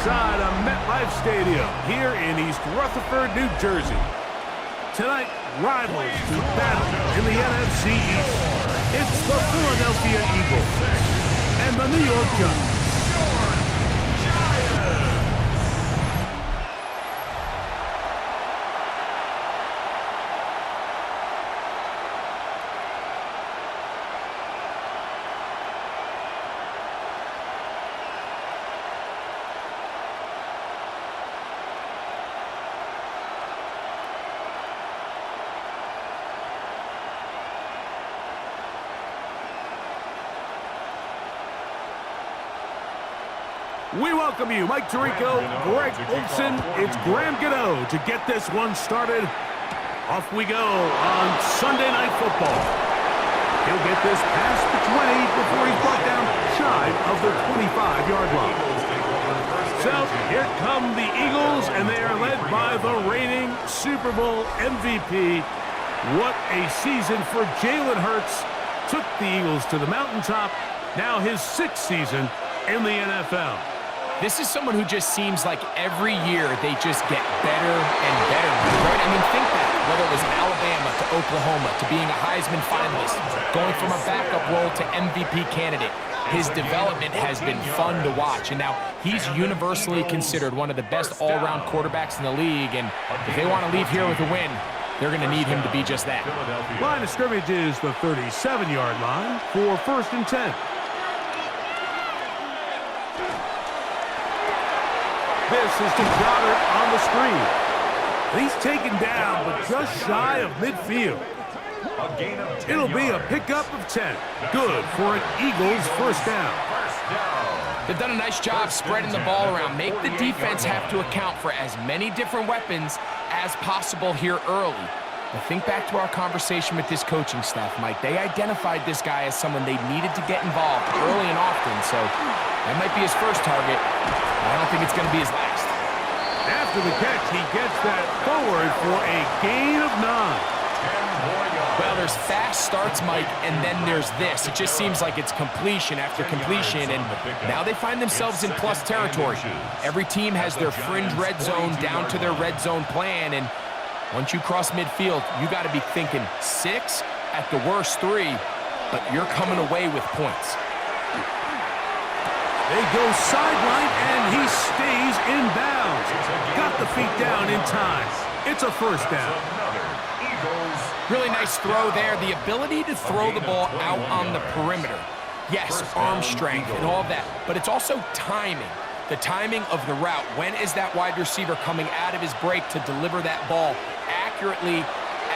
inside of MetLife Stadium here in East Rutherford, New Jersey. Tonight, rivals to battle in the NFC East. It's the Philadelphia Eagles and the New York Giants. We welcome you, Mike Tirico, Greg Olson, it's Graham Gano to get this one started. Off we go on Sunday Night Football. He'll get this past the 20 before he's brought down shy of the 25-yard line. So here come the Eagles, and they are led by the reigning Super Bowl MVP. What a season for Jalen Hurts. Took the Eagles to the mountaintop. Now his 6th season in the NFL. This is someone who just seems like every year they just get better and better, right? I mean, think back, whether it was Alabama to Oklahoma to being a Heisman finalist, going from a backup role to MVP candidate. His development has been fun to watch, and now he's universally considered one of the best all-around quarterbacks in the league, and if they want to leave here with a win, they're going to need him to be just that. Line of scrimmage is the 37-yard line for 1st and 10. This is to Goddard on the screen. He's taken down, but just shy of midfield. It'll be a pickup of 10. Good for an Eagles first down. They've done a nice job spreading the ball around. Make the defense have to account for as many different weapons as possible here early. Now think back to our conversation with this coaching staff, Mike. They identified this guy as someone they needed to get involved early and often, so that might be his first target. I don't think it's going to be his last. After the catch, he gets that forward for a gain of 9. Well, there's fast starts, Mike, and then there's this. It just seems like it's completion after completion, and now they find themselves in plus territory. Every team has their fringe red zone down to their red zone plan, and once you cross midfield, you got to be thinking 6, at the worst 3, but you're coming away with points. They go sideline, and he stays in bounds. Got the feet down in time. It's a first down. Really nice throw there. The ability to throw the ball out on the perimeter. Yes, arm strength and all that, but it's also timing. The timing of the route. When is that wide receiver coming out of his break to deliver that ball accurately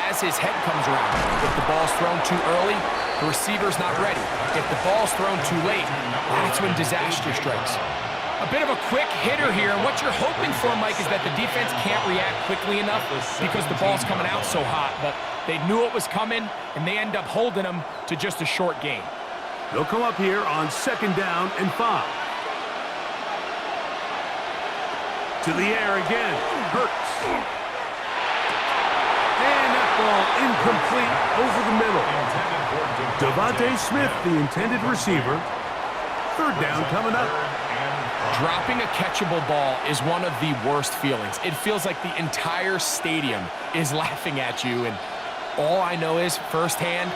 as his head comes around? If the ball's thrown too early, the receiver's not ready. If the ball's thrown too late, that's when disaster strikes. A bit of a quick hitter here, and what you're hoping for, Mike, is that the defense can't react quickly enough because the ball's coming out so hot, but they knew it was coming, and they end up holding them to just a short gain. They'll come up here on 2nd down and 5. To the air again, Hurts. And that ball incomplete over the middle. Devontae Smith, the intended receiver. 3rd down coming up. Dropping a catchable ball is one of the worst feelings. It feels like the entire stadium is laughing at you, and all I know is, firsthand,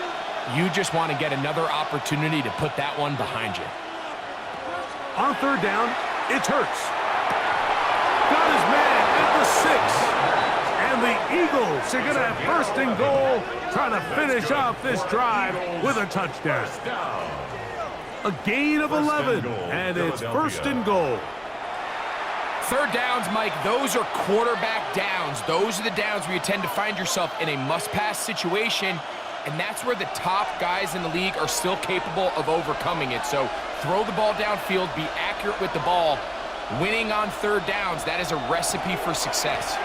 you just want to get another opportunity to put that one behind you. On 3rd down, it's Hurts. Got his man at the 6. And the Eagles are going to have 1st and goal, trying to finish off this drive with a touchdown. A gain of 11, and it's 1st and goal. 3rd downs, Mike, those are quarterback downs. Those are the downs where you tend to find yourself in a must-pass situation, and that's where the top guys in the league are still capable of overcoming it. So throw the ball downfield, be accurate with the ball. Winning on 3rd downs, that is a recipe for success.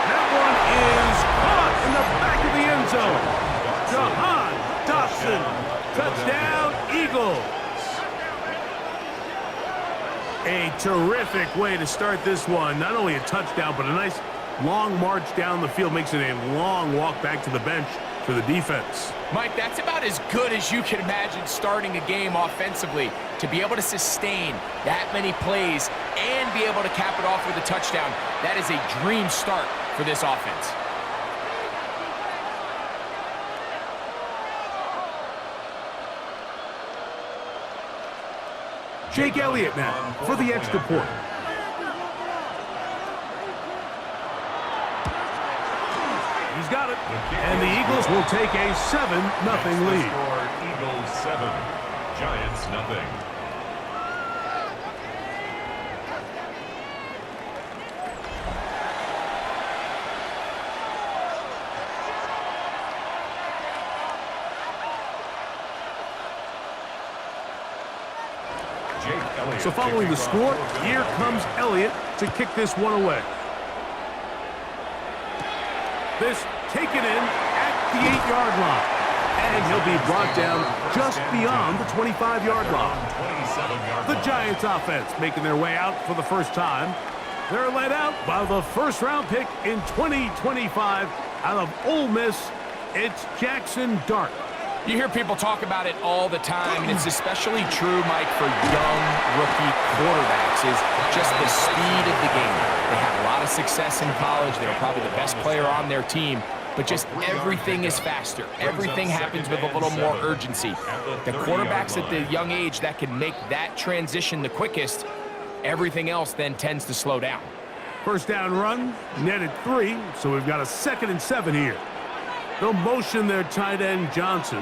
That one is caught in the back of the end zone. Jahan Dotson, touchdown, Eagles. A terrific way to start this one. Not only a touchdown, but a nice long march down the field. Makes it a long walk back to the bench to the defense. Mike, that's about as good as you can imagine starting a game offensively. To be able to sustain that many plays and be able to cap it off with a touchdown, that is a dream start for this offense. Jake Elliott now for the extra point. He's got it. And the Eagles will take a 7-0 lead. Eagles 7, Giants 0. So following the score, here comes Elliott to kick this one away. This taken in at the 8-yard line. And he'll be brought down just beyond the 25-yard line. The Giants offense making their way out for the first time. They're led out by the first-round pick in 2025 out of Ole Miss. It's Jackson Dart. You hear people talk about it all the time, and it's especially true, Mike, for young rookie quarterbacks, is just the speed of the game. They had a lot of success in college. They were probably the best player on their team, but just everything is faster. Everything happens with a little more urgency. The quarterbacks at the young age that can make that transition the quickest, everything else then tends to slow down. First down run, netted 3, so we've got a 2nd and 7 here. They'll motion their tight end, Johnson.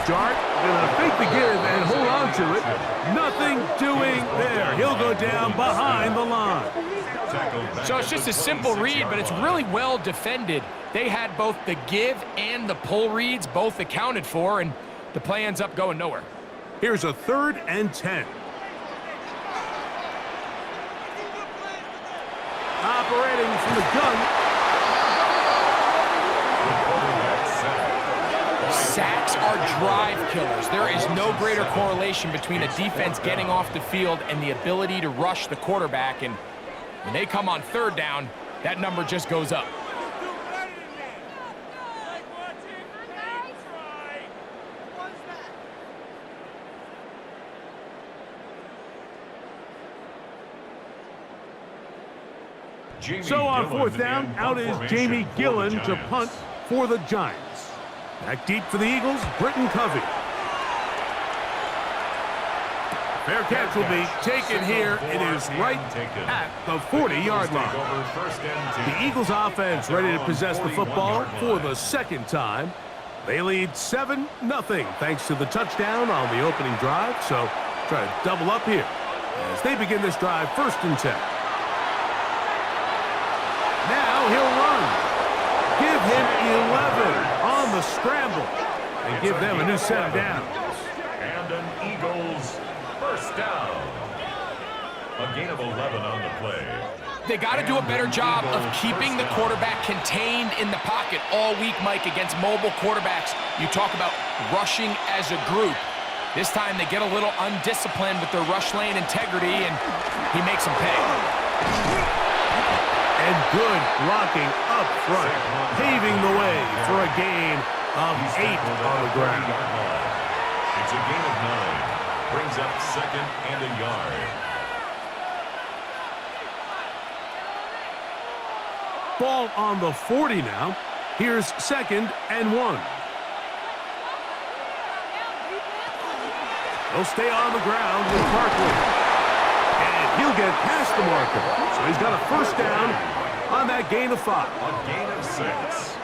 Dart gonna fake the give and hold on to it. Nothing doing there. He'll go down behind the line. So it's just a simple read, but it's really well defended. They had both the give and the pull reads both accounted for, and the play ends up going nowhere. Here's a 3rd and 10. Operating from the gun. Sacks are drive killers. There is no greater correlation between a defense getting off the field and the ability to rush the quarterback. And when they come on 3rd down, that number just goes up. So on 4th down, out is Jamie Gillen to punt for the Giants. Back deep for the Eagles, Britton Covey. Fair catch will be taken here. It is right at the 40-yard line. The Eagles offense ready to possess the football for the 2nd time. They lead 7-0 thanks to the touchdown on the opening drive. So try to double up here as they begin this drive 1st and 10. Now he'll run. Give him 11 on the scramble and give them a new set of downs. And an Eagles 1st down. A gain of 11 on the play. They got to do a better job of keeping the quarterback contained in the pocket all week, Mike, against mobile quarterbacks. You talk about rushing as a group. This time they get a little undisciplined with their rush lane integrity, and he makes them pay. And good blocking up front, paving the way for a gain of 8 on the ground. It's a gain of 9. Brings up 2nd and a yard. Ball on the 40 now. Here's 2nd and 1. He'll stay on the ground with Barkley. And he'll get past the marker. So he's got a 1st down on that gain of 5. A gain of 6.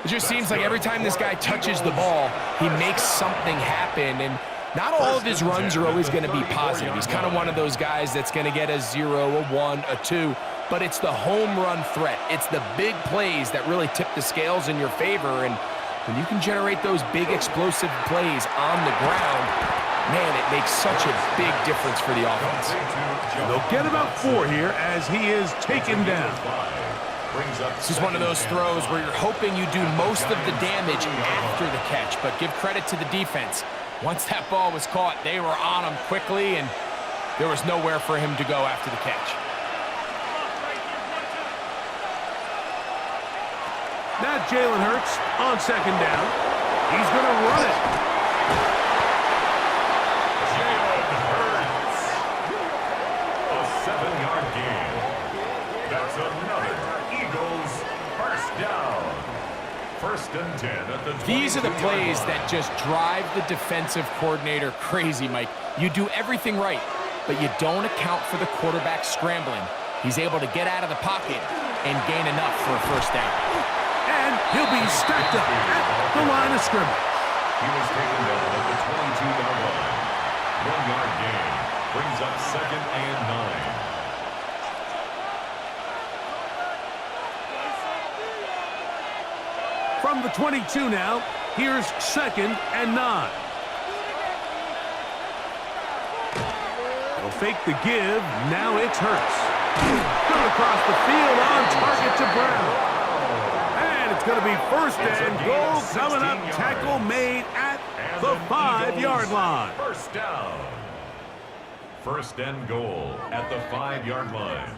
It just seems like every time this guy touches the ball, he makes something happen. And not all of his runs are always going to be positive. He's kind of one of those guys that's going to get a 0, a 1, a 2. But it's the home run threat. It's the big plays that really tip the scales in your favor. And when you can generate those big explosive plays on the ground, man, it makes such a big difference for the offense. They'll get about 4 here as he is taken down. This is one of those throws where you're hoping you do most of the damage after the catch, but give credit to the defense. Once that ball was caught, they were on him quickly, and there was nowhere for him to go after the catch. Now Jalen Hurts on second down. He's going to run it. Jalen Hurts. A 7-yard gain. That's another Eagles first down. First and 10 at the 22-yard line. These are the plays that just drive the defensive coordinator crazy, Mike. You do everything right, but you don't account for the quarterback scrambling. He's able to get out of the pocket and gain enough for a first down. And he'll be stacked up at the line of scrimmage. He was taken down at the 22-yard line. 1-yard gain brings up second and 9. From the 22 now, here's second and 9. They'll fake the give. Now it's Hurts. Going across the field on target to Brown. And it's going to be first and goal coming up. Tackle made at the 5-yard line. First down. First and goal at the 5-yard line.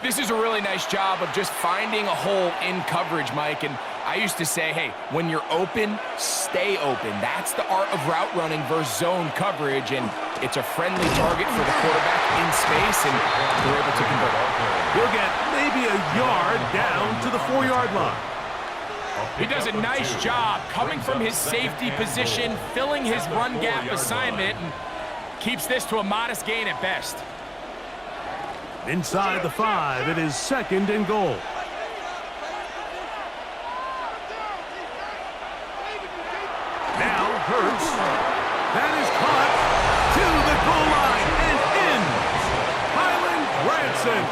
This is a really nice job of just finding a hole in coverage, Mike. And I used to say, hey, when you're open, stay open. That's the art of route running versus zone coverage. And it's a friendly target for the quarterback in space, and they're able to convert. He'll get maybe a yard down to the 4-yard line. He does a nice job coming from his safety position, filling his run gap assignment, and keeps this to a modest gain at best. Inside the 5, it is second and goal. Now Hurts. That is caught to the goal line and in. Hyland Branson.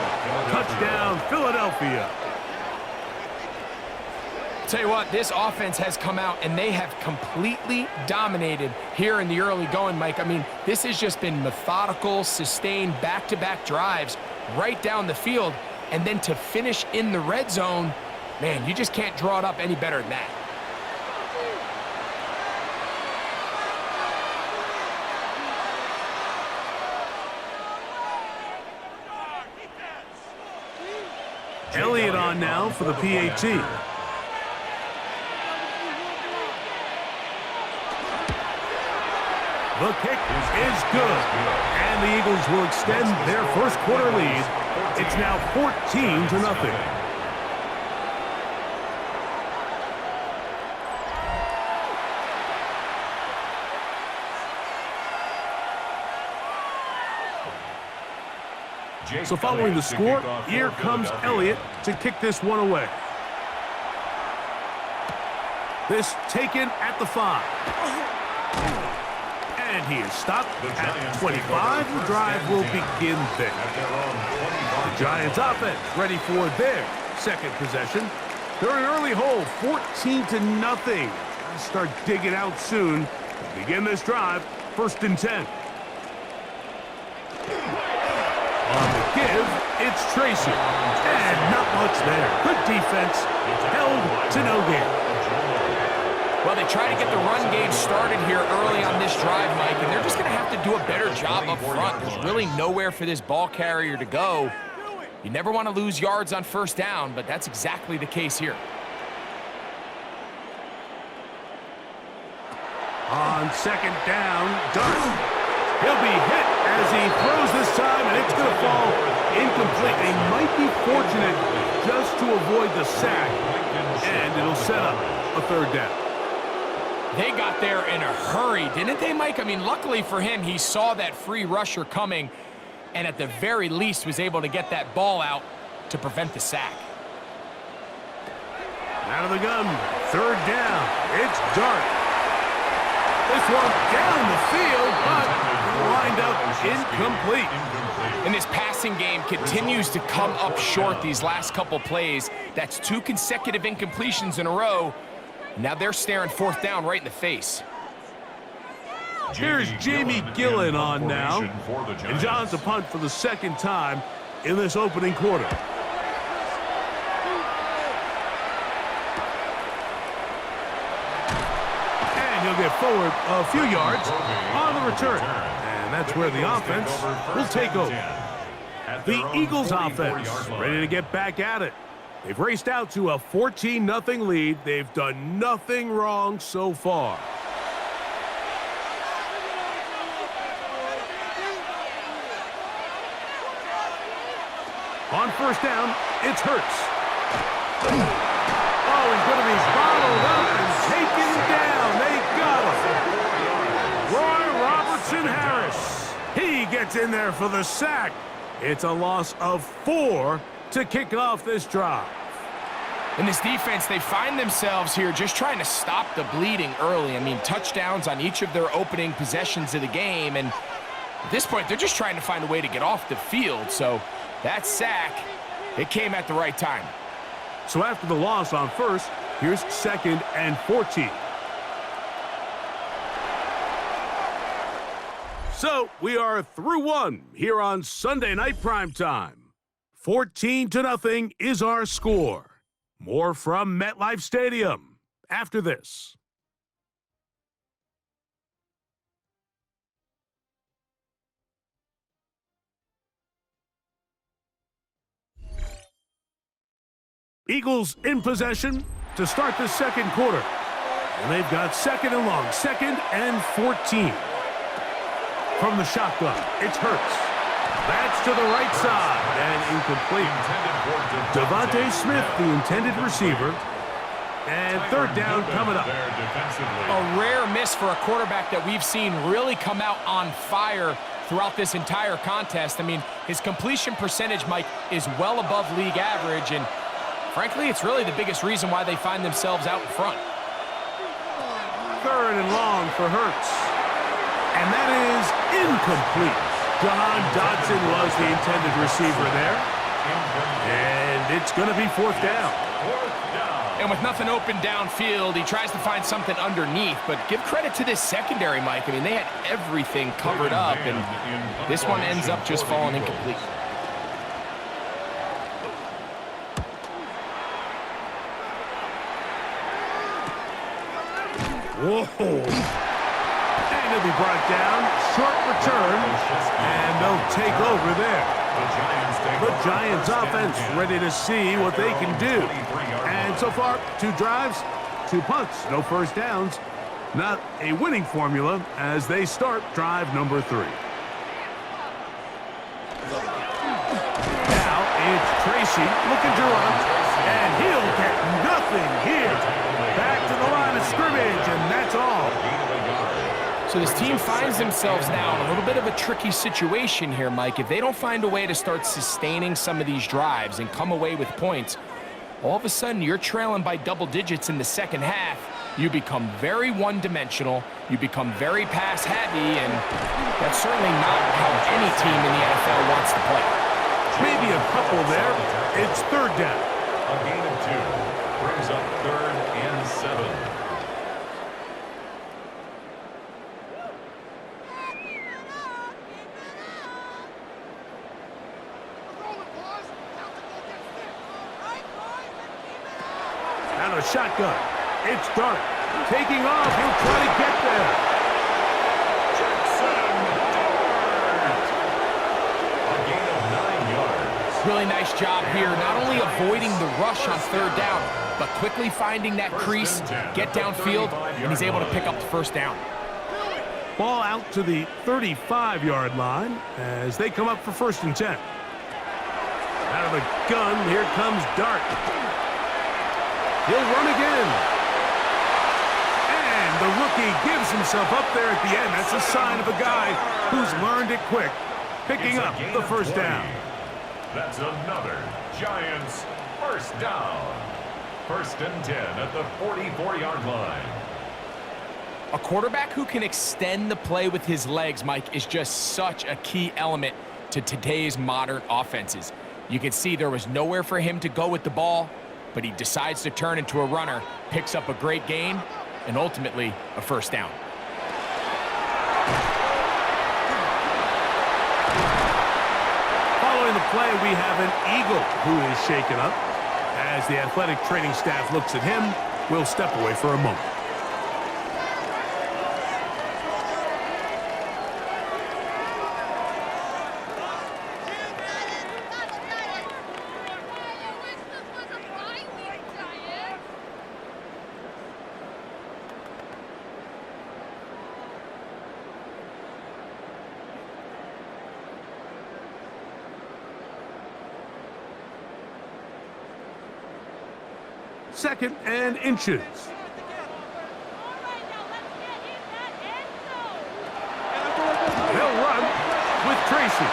Touchdown, Philadelphia. Tell you what, this offense has come out and they have completely dominated here in the early going, Mike. I mean, this has just been methodical, sustained, back-to-back drives right down the field. And then to finish in the red zone, man, you just can't draw it up any better than that. Elliott on now for the PAT. The kick is good, and the Eagles will extend their first quarter lead. It's now 14-0. So following the score, here comes Elliott to kick this one away. This taken at the 5. And he is stopped at 25. The drive will begin there. The Giants offense ready for their second possession. They're an early hole, 14-0. Start digging out soon. Begin this drive, first and 10. On the give, it's Tracy. And not much there. Good defense, held to no gain. Well, they try to get the run game started here early on this drive, Mike, and they're just going to have to do a better job up front. There's really nowhere for this ball carrier to go. You never want to lose yards on first down, but that's exactly the case here. On second down, Dart. He'll be hit as he throws this time, and it's going to fall incomplete. They might be fortunate just to avoid the sack, and it'll set up a third down. They got there in a hurry, didn't they, Mike? I mean, luckily for him, he saw that free rusher coming and at the very least was able to get that ball out to prevent the sack. Out of the gun, third down. It's Dart. This one down the field, but lined up incomplete. And this passing game continues to come up short these last couple plays. That's 2 consecutive incompletions in a row. Now they're staring fourth down right in the face. Here's Jamie Gillen on now. And John's a punt for the second time in this opening quarter. And he'll get forward a few yards on the return. And that's where the offense will take over. The Eagles offense ready to get back at it. They've raced out to a 14-0 lead. They've done nothing wrong so far. On first down, it's Hurts. Oh, he's going to be bottled up and taken down. They got him. Roy Robertson Harris. He gets in there for the sack. It's a loss of 4 to kick off this drive. In this defense, they find themselves here just trying to stop the bleeding early. I mean, touchdowns on each of their opening possessions of the game. And at this point, they're just trying to find a way to get off the field. So that sack, it came at the right time. So after the loss on first, here's 2nd and 14. So we are through one here on Sunday Night Primetime. 14-0 is our score. More from MetLife Stadium after this. Eagles in possession to start the second quarter. And they've got 2nd and long, 2nd and 14. From the shotgun, it's Hurts. That's to the right side and incomplete. Devontae Smith, the intended receiver. And 3rd down coming up. A rare miss for a quarterback that we've seen really come out on fire throughout this entire contest. I mean, his completion percentage, Mike, is well above league average, and frankly, it's really the biggest reason why they find themselves out in front. 3rd and long for Hurts. And that is incomplete. John Dodson was the intended receiver there. And it's going to be 4th down. And with nothing open downfield, he tries to find something underneath. But give credit to this secondary, Mike. I mean, they had everything covered up, and this one ends up just falling incomplete. Whoa. And he'll be brought down. Short return. And they'll take over there. The Giants offense ready to see what they can do. And so far, 2 drives, 2 punts, no first downs. Not a winning formula as they start drive number 3. Now it's Tracy looking to run. And he'll get nothing here. Back to the line of scrimmage, and that's all. So this team finds themselves now in a little bit of a tricky situation here, Mike. If they don't find a way to start sustaining some of these drives and come away with points, all of a sudden you're trailing by double digits in the second half. You become very one-dimensional. You become very pass-heavy, and that's certainly not how any team in the NFL wants to play. Maybe a couple there. It's 3rd down. A gain of 2 brings up 3rd and 7. Out of shotgun. It's Dark. Taking off. He'll try to get there. Jackson a gain of 9 yards. Really nice job here, not only avoiding the rush on 3rd down, but quickly finding that crease, get downfield, and he's able to pick up the 1st down. Ball out to the 35-yard line as they come up for 1st and 10. Out of the gun, here comes Dart. He'll run again. And the rookie gives himself up there at the end. That's a sign of a guy who's learned it quick, picking up the 1st down. That's another Giants 1st down. 1st and 10 at the 44-yard line. A quarterback who can extend the play with his legs, Mike, is just such a key element to today's modern offenses. You can see there was nowhere for him to go with the ball, but he decides to turn into a runner, picks up a great gain, and ultimately a 1st down. Following the play, we have an Eagle who is shaken up. As the athletic training staff looks at him, we'll step away for a moment. 2nd and inches. They'll run with Tracy.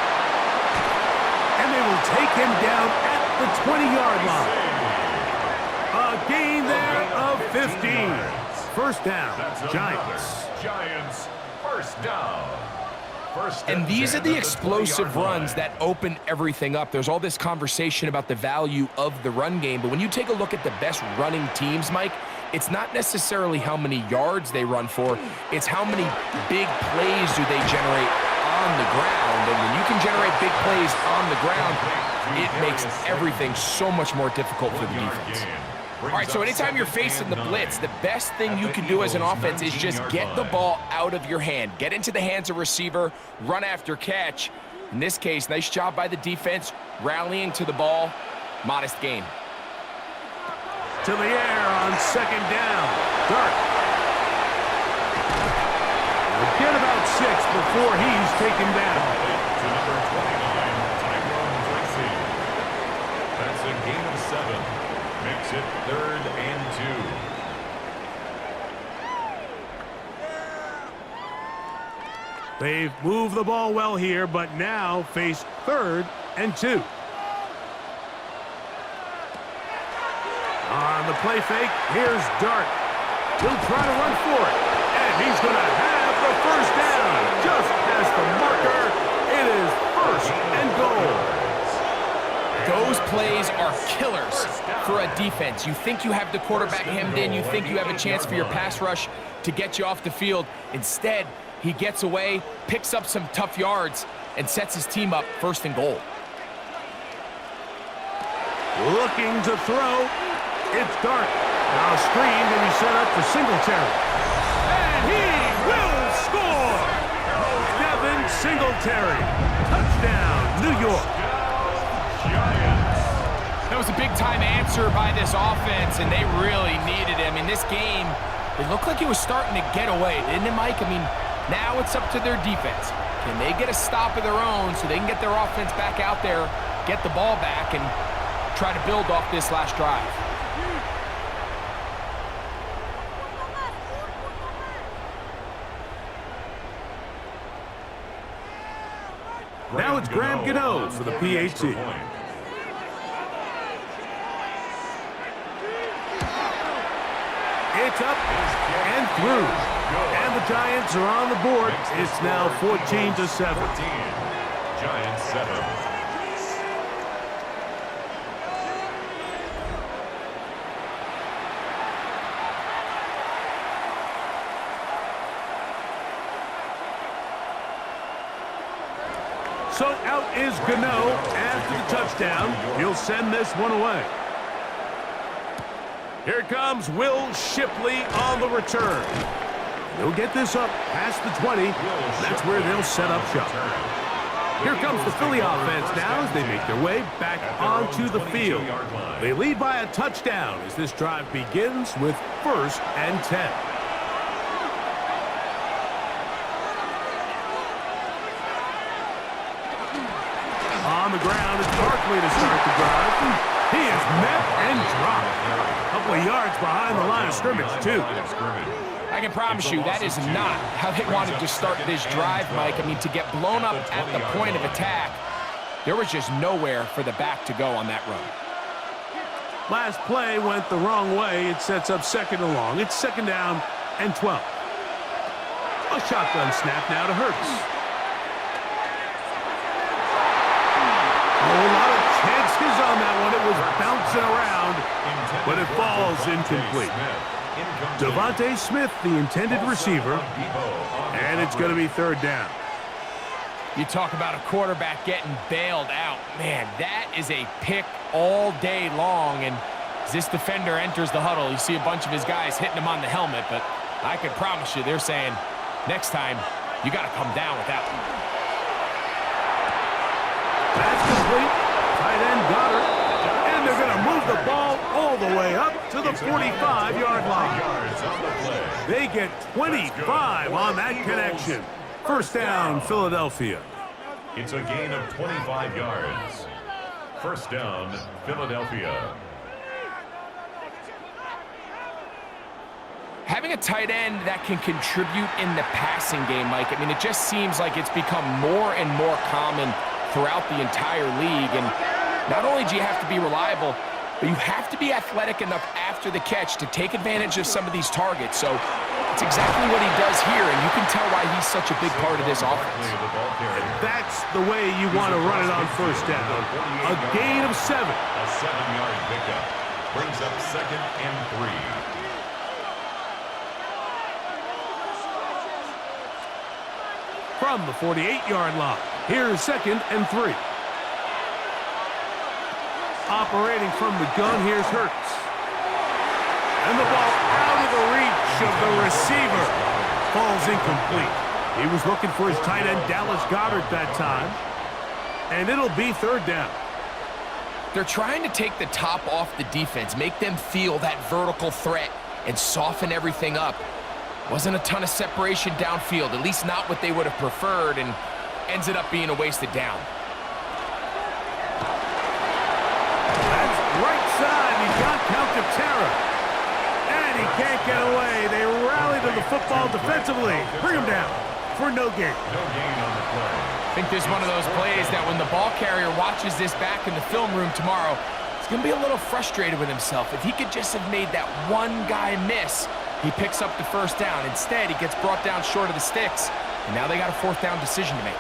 And they will take him down at the 20-yard line. A gain there of 15. First down, Giants. Giants, first down. And these are the explosive runs that open everything up. There's all this conversation about the value of the run game, but when you take a look at the best running teams, Mike, it's not necessarily how many yards they run for, it's how many big plays do they generate on the ground. And when you can generate big plays on the ground, it makes everything so much more difficult for the defense. All right, so anytime you're facing the blitz, the best thing you can do as an offense is just get the ball out of your hand. Get into the hands of receiver, run after catch. In this case, nice job by the defense, rallying to the ball. Modest gain. To the air on 2nd down. Dart. Get about 6 before he's taken down. To number 29, Tiburon. That's a gain of 7. Makes it 3rd and 2. They've moved the ball well here, but now face 3rd and 2. On the play fake, here's Dart. He'll try to run for it, and he's going to have the first down. Just as the marker, it is 1st and goal. Those plays are killers for a defense. You think you have the quarterback hemmed in. You think you have a chance for your pass rush to get you off the field. Instead, he gets away, picks up some tough yards, and sets his team up 1st and goal. Looking to throw. It's Dart. Now a screen to be set up for Singletary. And he will score! Devin Singletary. Touchdown, New York. That was a big-time answer by this offense, and they really needed him. In this game, it looked like he was starting to get away, didn't it, Mike? I mean, now it's up to their defense. Can they get a stop of their own so they can get their offense back out there, get the ball back, and try to build off this last drive? Now it's Graham Gano for the PAT. It's up and through. And the Giants are on the board. It's now 14-7. Giants 7. So out is Gano after the touchdown. He'll send this one away. Here comes Will Shipley on the return. He'll get this up past the 20. That's where they'll set up shop. Here comes the Philly offense now as they make their way back onto the field. They lead by a touchdown as this drive begins with 1st and 10. On the ground, it's Barkley to start the drive. He is met and dropped. A couple of yards behind the line of scrimmage, too. I can promise you that is not how they wanted to start this drive, Mike. I mean, to get blown up at the point of attack, there was just nowhere for the back to go on that run. Last play went the wrong way. It sets up 2nd and long. It's 2nd down and 12. A shotgun snap now to Hurts. A lot of chances on that one. It was bouncing around, but it falls incomplete. Devontae Smith, the intended receiver, and it's going to be 3rd down. You talk about a quarterback getting bailed out. Man, that is a pick all day long, and as this defender enters the huddle, you see a bunch of his guys hitting him on the helmet, but I can promise you they're saying, next time, you got to come down with that one. That's complete. Tight end got her. And they're going to move the ball all the way up to the 45-yard line. They get 25 on that connection. 1st down, Philadelphia. It's a gain of 25 yards. 1st down, Philadelphia. having a tight end that can contribute in the passing game, Mike, I mean, it just seems like it's become more and more common throughout the entire league. And not only do you have to be reliable, but you have to be athletic enough after the catch to take advantage of some of these targets. So it's exactly what he does here, and you can tell why he's such a big part of this offense. That's the way you want to run it on first down. A gain of 7. A 7-yard pickup brings up 2nd and 3. From the 48-yard line, here's 2nd and 3. Operating from the gun, here's Hurts. And the ball out of the reach of the receiver. Falls incomplete. He was looking for his tight end, Dallas Goedert, that time. And it'll be 3rd down. They're trying to take the top off the defense, make them feel that vertical threat, and soften everything up. Wasn't a ton of separation downfield, at least not what they would have preferred, and ends it up being a wasted down. That's right side. He's got count to terror. And he can't get away. They rally to the football defensively. Bring him down for no gain. No gain on the play. I think there's one of those plays that when the ball carrier watches this back in the film room tomorrow, he's going to be a little frustrated with himself. If he could just have made that one guy miss, he picks up the first down. Instead, he gets brought down short of the sticks, and now they got a 4th down decision to make.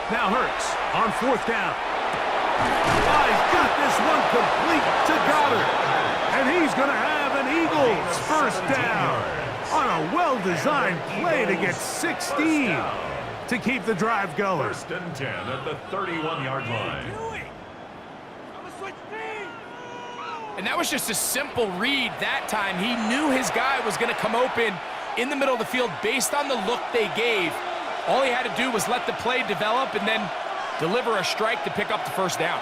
Now Hurts on 4th down. Oh, he's got this one complete to Goddard. And he's going to have an Eagles first down on a well-designed play to get 16 to keep the drive going. 1st and 10 at the 31-yard line. And that was just a simple read that time. He knew his guy was going to come open in the middle of the field based on the look they gave. All he had to do was let the play develop and then deliver a strike to pick up the first down.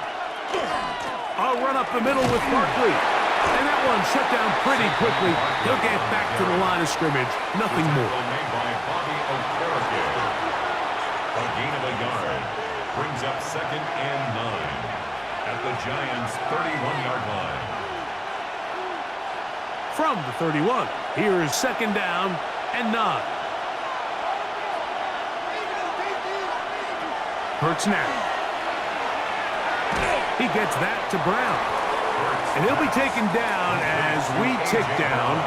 I'll run up the middle with Barkley. And that one shut down pretty quickly. He'll get back to the line of scrimmage. Nothing more. Made by Bobby Okereke. A gain of a yard brings up 2nd and 9 at the Giants' 31-yard line. From the 31, here is 2nd down and 9. Hurts now. He gets that to Brown. And he'll be taken down as we tick down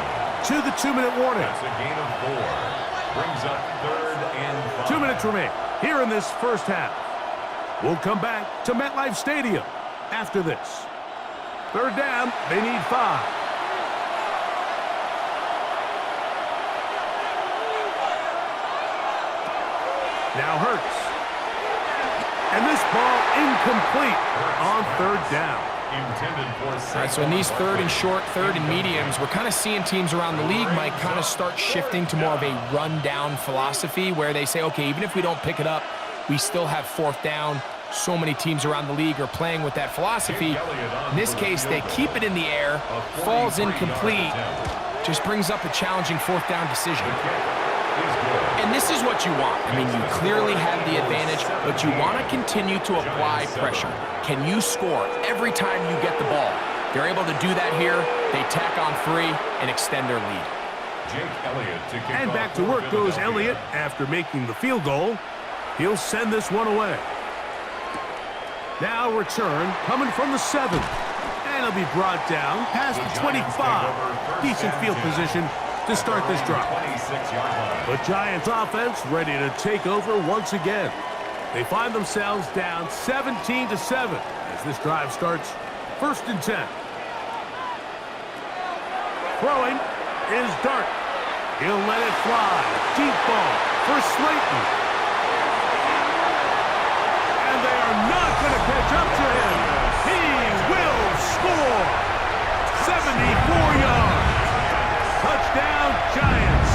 to the 2-minute warning. That's a gain of 4. Brings up 3rd and 5. 2 minutes remain here in this first half. We'll come back to MetLife Stadium after this. 3rd down, they need 5. Now Hurts. And this ball incomplete on 3rd down. All right, so in these 3rd and short, 3rd and mediums, we're kind of seeing teams around the league, Mike, kind of start shifting to more of a run-down philosophy where they say, okay, even if we don't pick it up, we still have 4th down. So many teams around the league are playing with that philosophy. In this case, they keep it in the air, falls incomplete, just brings up a challenging 4th down decision. And this is what you want. I mean, you clearly have the advantage, but you want to continue to apply pressure. Can you score every time you get the ball? They're able to do that here. They tack on 3 and extend their lead. And back to work goes Elliott after making the field goal. He'll send this one away. Now return coming from the 7. And he'll be brought down past the 25. Decent field position to start this drive. The Giants offense ready to take over once again. They find themselves down 17-7 as this drive starts 1st and 10. Throwing is Dart. He'll let it fly. Deep ball for Slayton. And they are not going to catch up to him. He will score. 74 yards. Touchdown, Giants.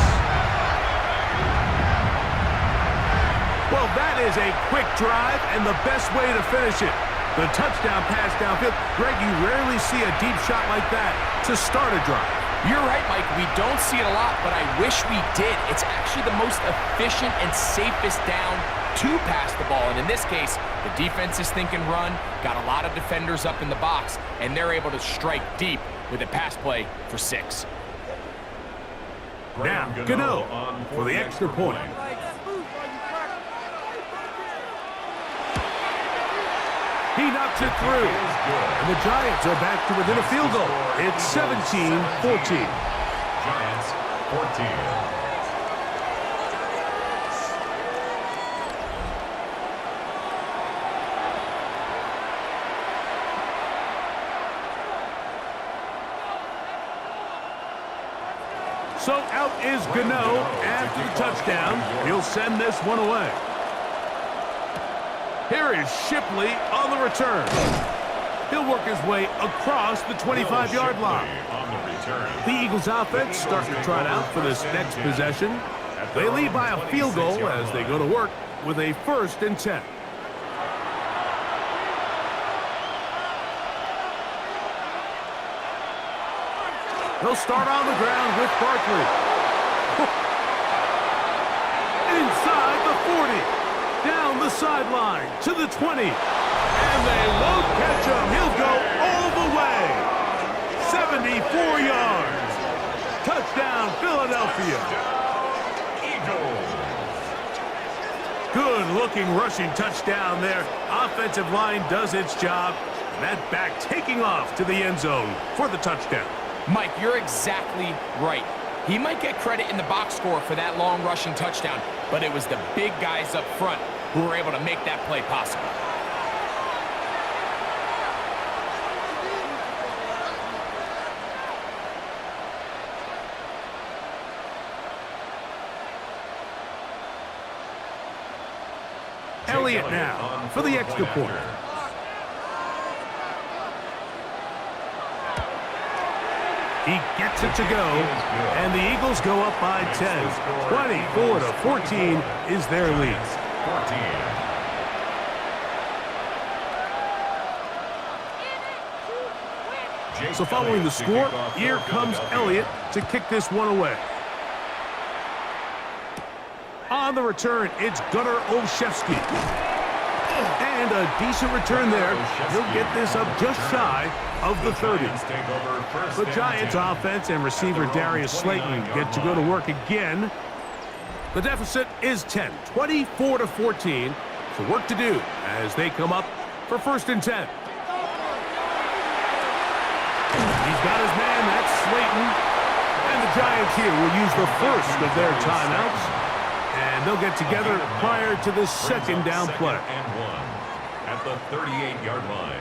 Well, that is a quick drive and the best way to finish it. The touchdown pass downfield. Greg, you rarely see a deep shot like that to start a drive. You're right, Mike. We don't see it a lot, but I wish we did. It's actually the most efficient and safest down to pass the ball. And in this case, the defense is thinking run, got a lot of defenders up in the box, and they're able to strike deep with a pass play for 6. Now, Gano for the extra point. He knocks it through. And the Giants are back to within a field goal. It's 17-14. Giants 14. So out is Gano after the touchdown. He'll send this one away. Here is Shipley on the return. He'll work his way across the 25-yard line. The Eagles offense starting to trot out for this next possession. They lead by a field goal as they go to work with a 1st and 10. He'll start on the ground with Barkley. Inside the 40. Down the sideline to the 20. And they won't catch him. He'll go all the way. 74 yards. Touchdown, Philadelphia. Good-looking rushing touchdown there. Offensive line does its job. That back taking off to the end zone for the touchdown. Mike, you're exactly right. He might get credit in the box score for that long rushing touchdown, but it was the big guys up front who were able to make that play possible. Elliott now for the extra point. He gets it to go, and the Eagles go up by 10. 24-14 is their lead. 14. So following the score, here comes Elliott to kick this one away. On the return, it's Gunnar Olszewski. And a decent return there. He'll get this up just shy of the 30. The Giants offense and receiver Darius Slayton get to go to work again. The deficit is 10, 24-14. So work to do as they come up for 1st and 10. He's got his man, that's Slayton. And the Giants here will use the first of their timeouts. And they'll get together prior to the 2nd down play. At the 38-yard line.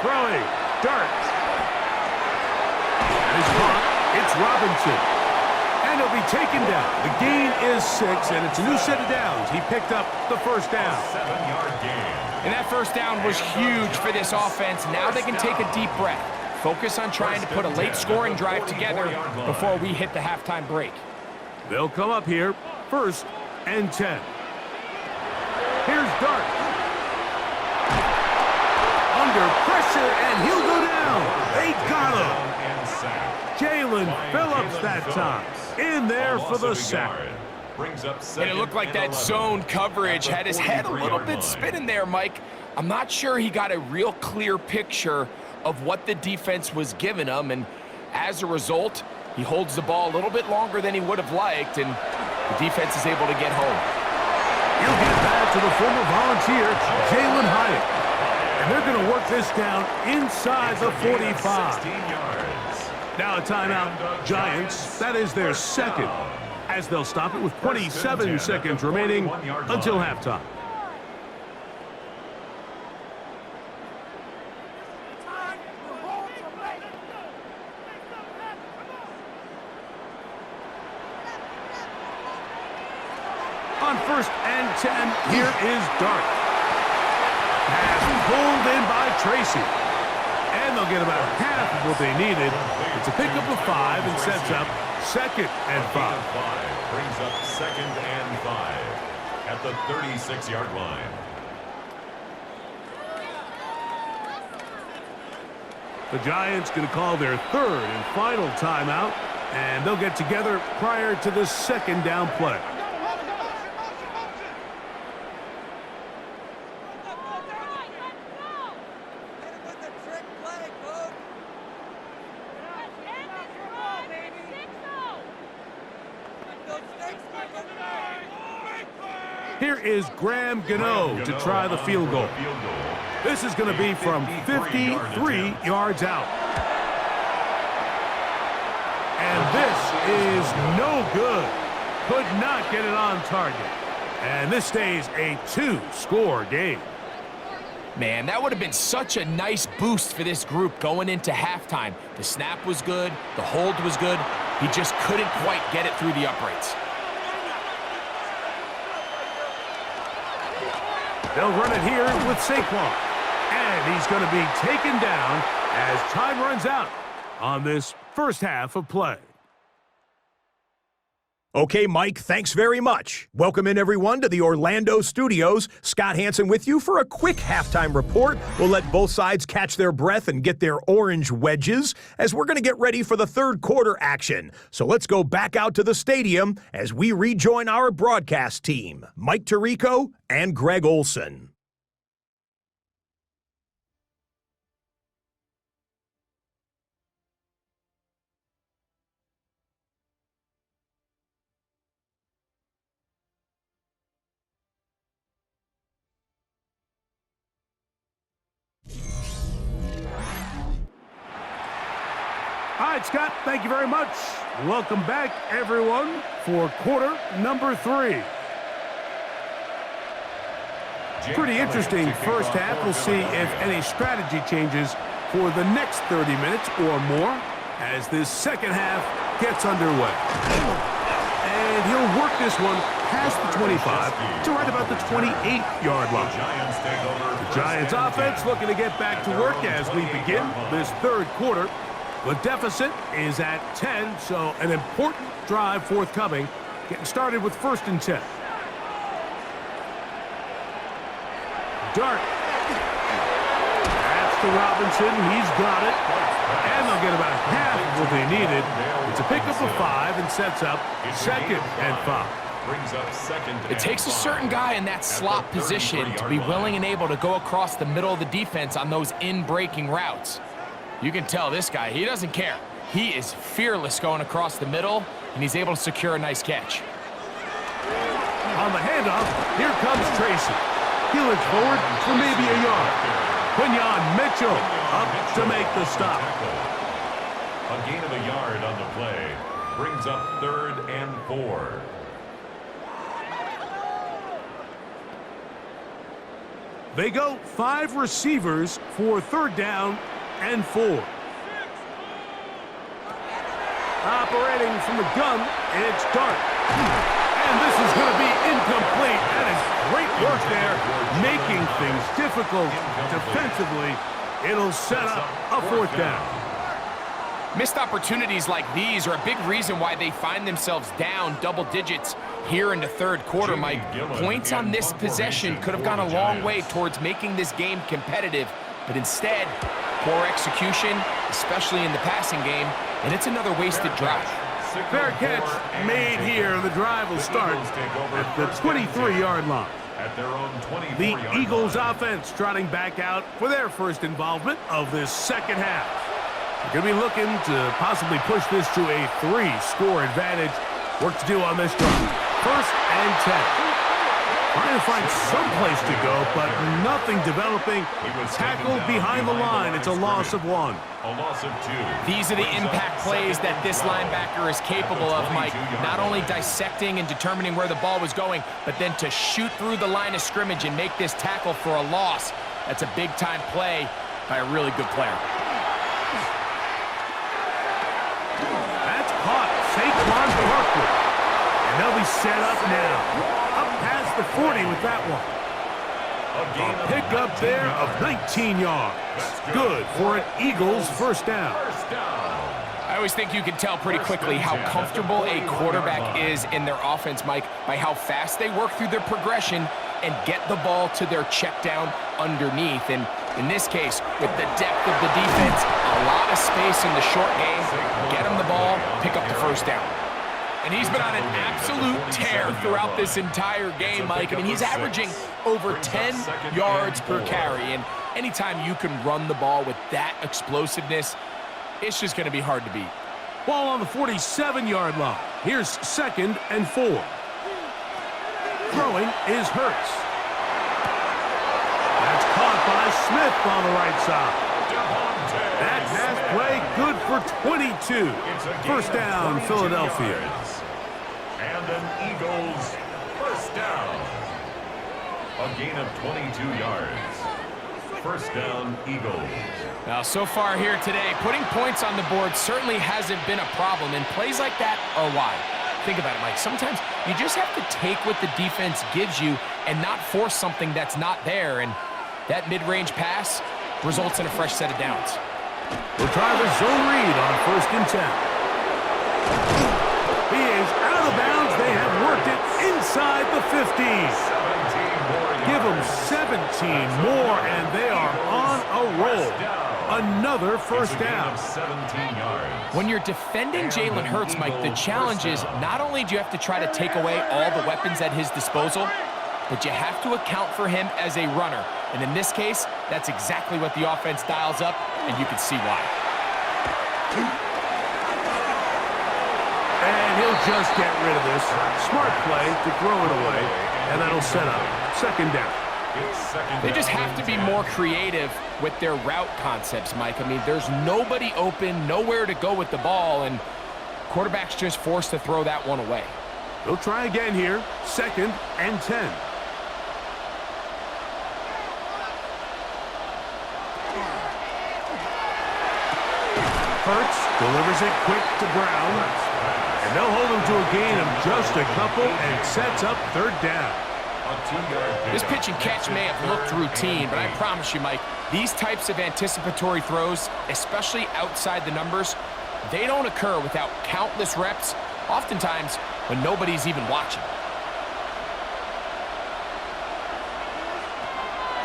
Throwing, Dart. And he's caught. It's Robinson. And he'll be taken down. The gain is 6, and it's a new set of downs. He picked up the 1st down. 7-yard gain. And that 1st down was huge for this offense. Now they can take a deep breath. Focus on trying to put a late scoring drive together before we hit the halftime break. They'll come up here, 1st and 10. Here's Dart. Under pressure, and he'll go down. They got him. Jalen Phillips that time. In there for the sack. And it looked like that zone coverage had his head a little bit spinning there, Mike. I'm not sure he got a real clear picture of what the defense was giving him, and as a result, he holds the ball a little bit longer than he would have liked, and the defense is able to get home. He'll get back to the former Volunteer, Jalen Hyatt. And they're going to work this down inside the 45. Now a timeout, Giants. That is their 2nd, as they'll stop it with 27 seconds remaining until halftime. On 1st and 10, here is Dart. Pass pulled in by Tracy. And they'll get about half of what they needed. It's a pickup of 5 and sets up 2nd and 5. Brings up 2nd and 5 at the 36-yard line. The Giants going to call their third and final timeout, and they'll get together prior to the second down play. Here is Graham Gano to try the field goal. This is going to be from 53 yards out. And this is no good. Could not get it on target. And this stays a 2-score game. Man, that would have been such a nice boost for this group going into halftime. The snap was good. The hold was good. He just couldn't quite get it through the uprights. They'll run it here with Saquon. And he's going to be taken down as time runs out on this first half of play. Okay, Mike, thanks very much. Welcome in, everyone, to the Orlando studios. Scott Hansen with you for a quick halftime report. We'll let both sides catch their breath and get their orange wedges as we're going to get ready for the third quarter action. So let's go back out to the stadium as we rejoin our broadcast team, Mike Tirico and Greg Olson. All right, Scott, thank you very much. Welcome back, everyone, for quarter number 3. Pretty interesting first half. We'll see if any strategy changes for the next 30 minutes or more as this second half gets underway. And he'll work this one past the 25 to right about the 28-yard line. The Giants offense looking to get back to work as we begin this third quarter. The deficit is at 10, so an important drive forthcoming. Getting started with 1st and 10. Dart. That's to Robinson. He's got it. And they'll get about half of what they needed. It's a pickup of 5 and sets up 2nd and 5. It takes a certain guy in that slot position to be willing and able to go across the middle of the defense on those in-breaking routes. You can tell this guy, he doesn't care. He is fearless going across the middle, and he's able to secure a nice catch. On the handoff, here comes Tracy. He looks forward for maybe a yard. Quinyon Mitchell up to make the stop. A gain of a yard on the play brings up 3rd and 4. They go 5 receivers for 3rd down and 4. Operating from the gun, it's Dart. And this is going to be incomplete. That is great work there, making things difficult defensively. It'll set up a 4th down. Missed opportunities like these are a big reason why they find themselves down double digits here in the third quarter, Mike. Points on this possession could have gone a long way towards making this game competitive, but instead, poor execution, especially in the passing game, and it's another wasted drive. Fair catch made here. The drive will start at the 23-yard line. The Eagles offense trotting back out for their first involvement of this second half. They're going to be looking to possibly push this to a 3-score advantage. Work to do on this drive. 1st and 10. Trying to find some place to go, but nothing developing. Tackled behind the line. It's a loss of 1. A loss of 2. These are the impact plays that this linebacker is capable of, Mike. Not only dissecting and determining where the ball was going, but then to shoot through the line of scrimmage and make this tackle for a loss. That's a big-time play by a really good player. That's caught. Saquon Barkley. And they'll be set up now. Up past the 40 with that one. A pickup there of 19 yards. Good for an Eagles 1st down. I always think you can tell pretty quickly how comfortable a quarterback is in their offense, Mike, by how fast they work through their progression and get the ball to their check down underneath. And in this case, with the depth of the defense, a a lot of space in the short game. Get him the ball, pick up the first down. And he's been on an absolute tear throughout this entire game, Mike. I mean, he's averaging over 10 yards per carry. And anytime you can run the ball with that explosiveness, it's just going to be hard to beat. Ball on the 47-yard line. Here's 2nd and 4. Throwing is Hurts. That's caught by Smith on the right side. That pass play good for 22. First down, Philadelphia. And an Eagles first down. A gain of 22 yards. First down, Eagles. Now, so far here today, putting points on the board certainly hasn't been a problem, and plays like that are why. Think about it, Mike. Sometimes you just have to take what the defense gives you and not force something that's not there, and that mid-range pass results in a fresh set of downs. We'll try the zone read on 1st and 10. He is out of bounds. They have worked it inside the 50. Give them 17 more, and they are on a roll. Another first down. 17 yards. When you're defending Jalen Hurts, Mike, the challenge is not only do you have to try to take away all the weapons at his disposal, but you have to account for him as a runner. And in this case, that's exactly what the offense dials up, and you can see why. And he'll just get rid of this. Smart play to throw it away, and that'll set up 2nd down. They just have to be more creative with their route concepts, Mike. I mean, there's nobody open, nowhere to go with the ball, and quarterback's just forced to throw that one away. They'll try again here. 2nd and 10. Hurts delivers it quick to Brown. And they'll hold him to a gain of just a couple, and it sets up 3rd down. This pitch and catch may have looked routine, but I promise you, Mike, these types of anticipatory throws, especially outside the numbers, they don't occur without countless reps, oftentimes when nobody's even watching.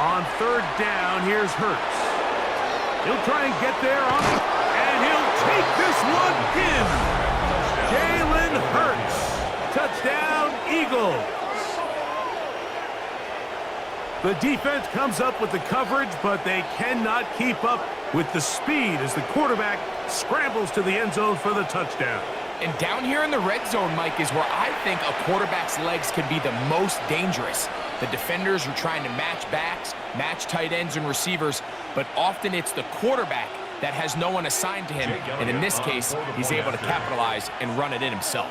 On 3rd down, here's Hurts. He'll try and get there on it, and he'll take this one in. Jalen Hurts. Touchdown, Eagles. The defense comes up with the coverage, but they cannot keep up with the speed as the quarterback scrambles to the end zone for the touchdown. And down here in the red zone, Mike, is where I think a quarterback's legs can be the most dangerous. The defenders are trying to match backs, match tight ends and receivers, but often it's the quarterback that has no one assigned to him, and in this case, he's able to capitalize and run it in himself.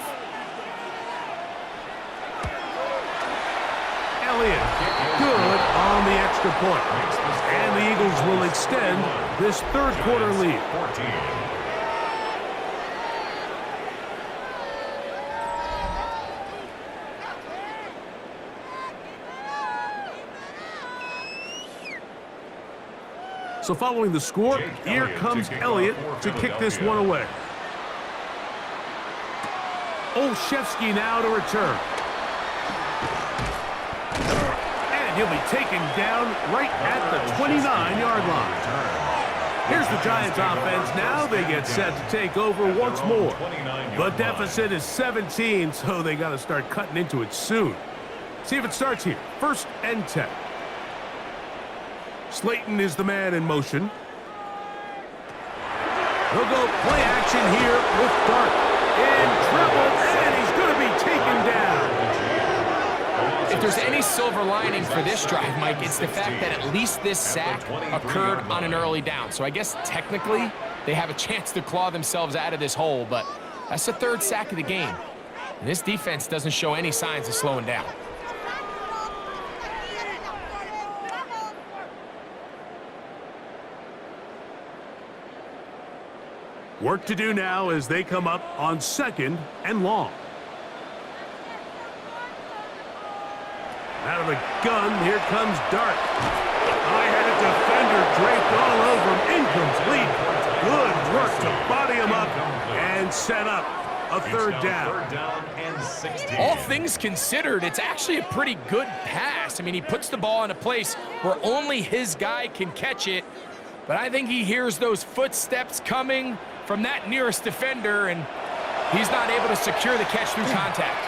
Elliott, good on the extra point. And the Eagles will extend this 3rd quarter lead. 14. So following the score, here comes Elliott to kick this one away. Olszewski now to return. And he'll be taken down right at the 29-yard line. Here's the Giants offense. Now they get set to take over once more. The deficit is 17, so they got to start cutting into it soon. See if it starts here. 1st and 10. Slayton is the man in motion. He'll go play action here with Dart. In trouble, and he's going to be taken down. If there's any silver lining for this drive, Mike, it's the fact that at least this sack occurred on an early down. So I guess technically they have a chance to claw themselves out of this hole, but that's the 3rd sack of the game. And this defense doesn't show any signs of slowing down. Work to do now as they come up on 2nd and long. Out of the gun, here comes Dart. I had a defender draped all over him. Incomplete. Good work to body him up and set up a 3rd down. 3rd down and 16. All things considered, it's actually a pretty good pass. I mean, he puts the ball in a place where only his guy can catch it. But I think he hears those footsteps coming from that nearest defender, and he's not able to secure the catch through contact.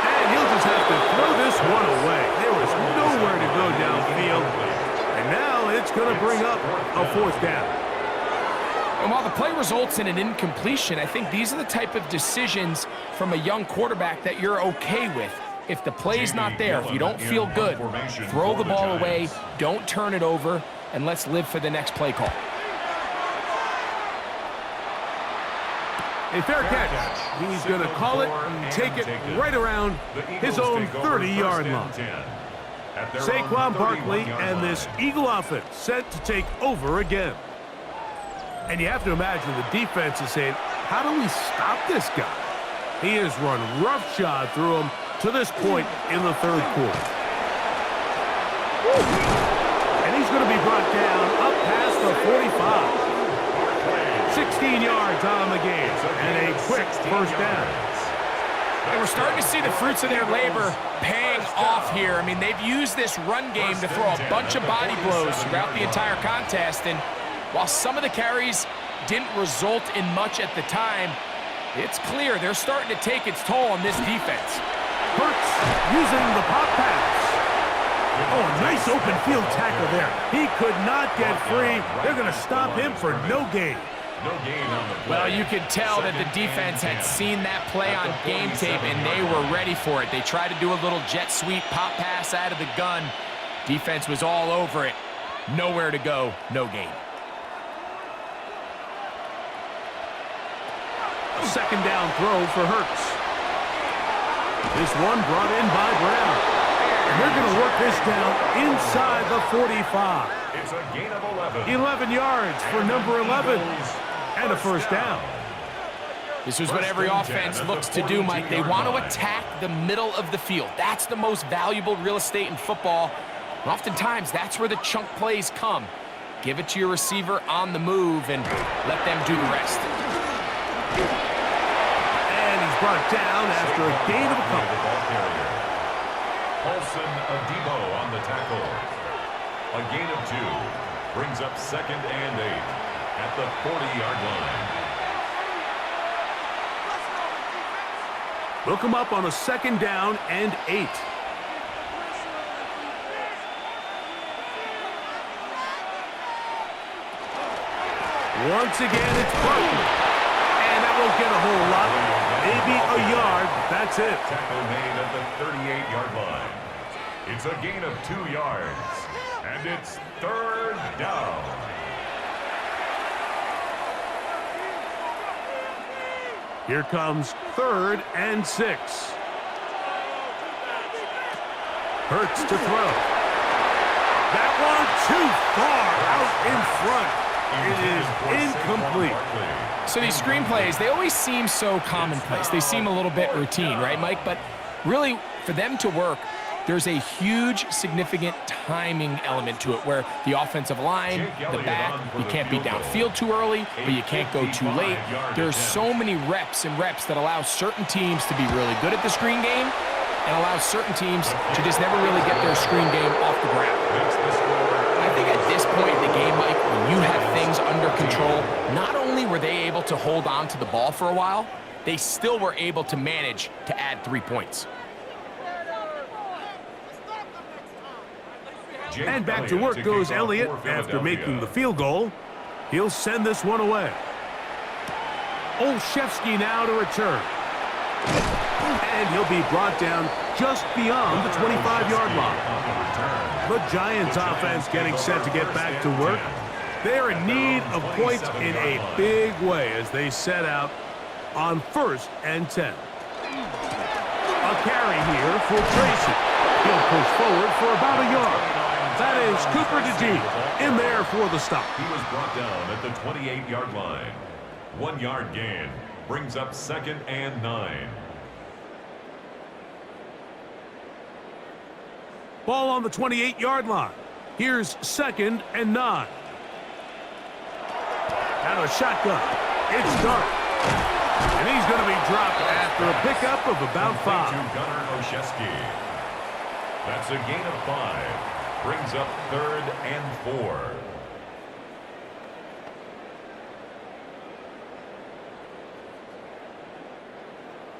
And he'll just have to throw this one away. There was nowhere to go downfield. And now it's going to bring up a 4th down. And while the play results in an incompletion, I think these are the type of decisions from a young quarterback that you're okay with. If the play's not there, if you don't feel good, throw the ball away, don't turn it over, and let's live for the next play call. A fair catch. He's going to call it and take it right around his own 30-yard line. Saquon Barkley and this Eagle offense set to take over again. And you have to imagine the defense is saying, how do we stop this guy? He has run roughshod through him to this point in the 3rd quarter. And he's going to be brought down up past the 45. 16 yards on the game and a quick 1st down. And we're starting to see the fruits of their labor paying off here. I mean, they've used this run game to throw a bunch of body blows throughout the entire contest. And while some of the carries didn't result in much at the time, it's clear they're starting to take its toll on this defense. Hurts using the pop pass. Oh, nice open field tackle there. He could not get free. They're going to stop him for no gain. No gain on the play. Well, you could tell that the defense had seen that play on game tape, and they were ready for it. They tried to do a little jet sweep pop pass out of the gun. Defense was all over it. Nowhere to go, no gain. 2nd down throw for Hurts. This one brought in by Brown. And they're going to work this down inside the 45. It's a gain of 11. 11 yards for number 11. And a 1st down. This is what every offense looks to do, Mike. They want to attack the middle of the field. That's the most valuable real estate in football. And oftentimes, that's where the chunk plays come. Give it to your receiver on the move and let them do the rest. And he's brought down after a gain of a couple. Paulson Adebo on the tackle. A gain of 2 brings up 2nd and 8 at the 40-yard line. We'll come up on a 2nd down and 8. Once again, it's Barkley. And that won't get a whole lot. Maybe a yard. That's it. Tackle made at the 38-yard line. It's a gain of 2 yards. And it's 3rd down. Here comes 3rd and 6. Hurts to throw. That one too far out in front. It is incomplete. So these screenplays, they always seem so commonplace. They seem a little bit routine, right, Mike? But really, for them to work, there's a huge, significant timing element to it where the offensive line, the back, you can't be downfield too early, but you can't go too late. There's so many reps and reps that allow certain teams to be really good at the screen game and allow certain teams to just never really get their screen game off the ground. I think at this point in the game, Mike, when you have things under control, not only were they able to hold on to the ball for a while, they still were able to manage to add 3 points. And back to work goes Elliott after making the field goal. He'll send this one away. Olszewski now to return. And he'll be brought down just beyond the 25-yard line. The Giants offense getting set to get back to work. They're in need of points in a big way as they set out on 1st and 10. A carry here for Tracy. He'll push forward for about a yard. That is Cooper DeGene in there for the stop. He was brought down at the 28-yard line. 1 yard gain brings up 2nd and 9. Ball on the 28-yard line. Here's 2nd and 9. Out of shotgun. It's Dart. And he's going to be dropped after a pickup of about 5. To Gunnar Olszewski. That's a gain of 5. Brings up 3rd and 4.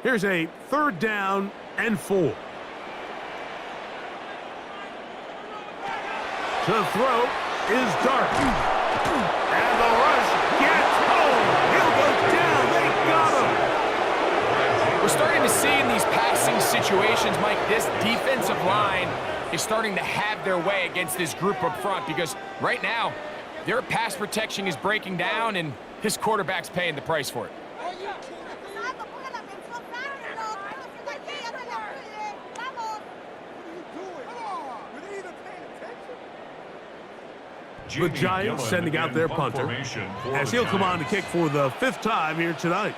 Here's a 3rd down and 4. To throw is Dark. And the rush gets home. He'll go down. They got him. We're starting to see in these passing situations, Mike, this defensive line is starting to have their way against this group up front because right now, their pass protection is breaking down and his quarterback's paying the price for it. The Giants sending out their punter as he'll come on to kick for the 5th time here tonight.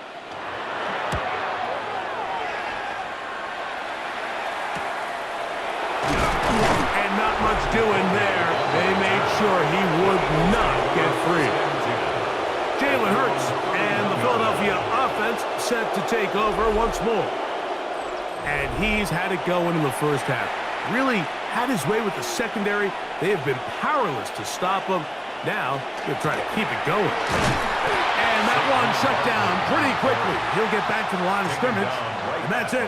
And not much doing there. They made sure he would not get free. Jalen Hurts and the Philadelphia offense set to take over once more. And he's had it going in the first half. Really had his way with the secondary. They have been powerless to stop him. Now, he'll try to keep it going. And that one shut down pretty quickly. He'll get back to the line of scrimmage, and that's it.